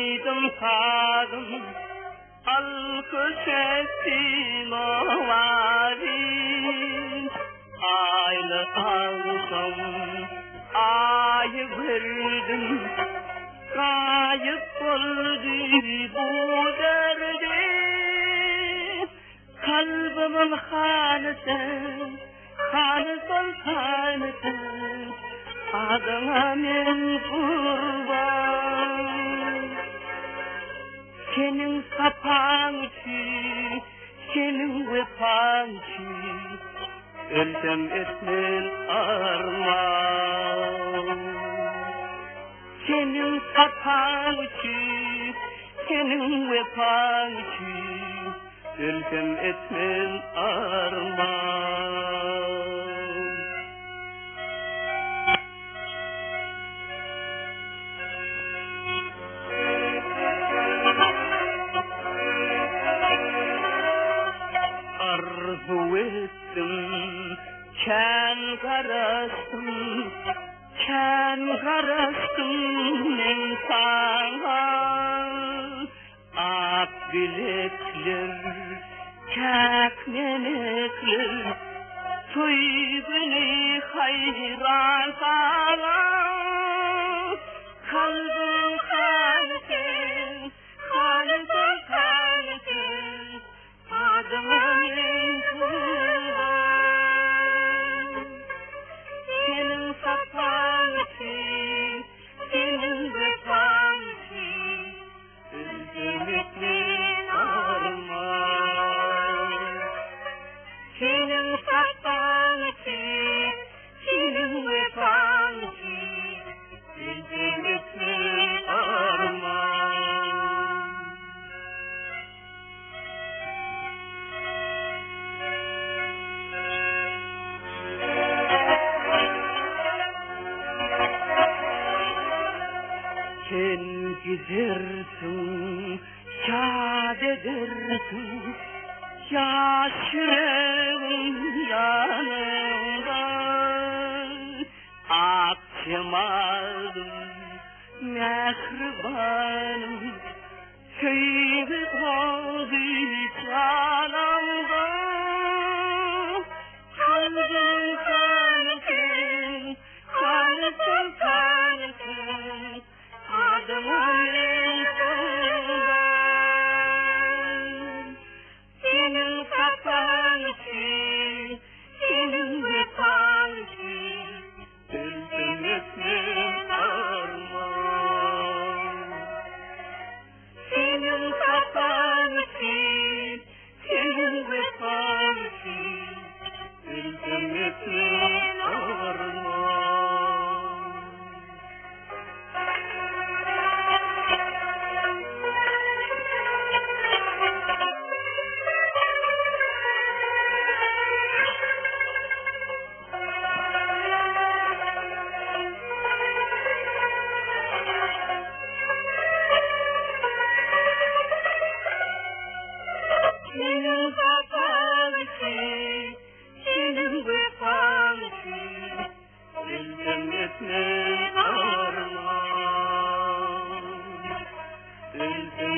Aydım sadım alkışetim ovarim Aylı aldım ayı verdim Kayıp oldu bu derdi Kalbimin hanısı hanısı Adına men kurban Senin sapan için, senin vepan için Ölsem etmem armağan Senin sapan için, senin vepan için Ölsem etmem armağan Arzu ettim, ken karastım insana Ak bilekler, kekmenekler Toy beni hayran sana Kalbim kalbim, kalbim kalbim Adımın kurban Senin sapan için, senin vefan için Üzülüklerin armağan Senin sapan için, senin vefan için Üzülüklerin armağan Sen gidersin, şad edersin Yaşırım yanımdan Akşam aldım, mehribanım Köyümü kaldı canımdan Kalbim kalbim, kalbim kalbim Adımın kurban Senin sapan için, senin vefan için Ölsem etmem armağan Senin sapan için, senin vefan için Ölsem etmem armağan Senin sapan için, senin vefan için Ölsem etmem armağan Ölsem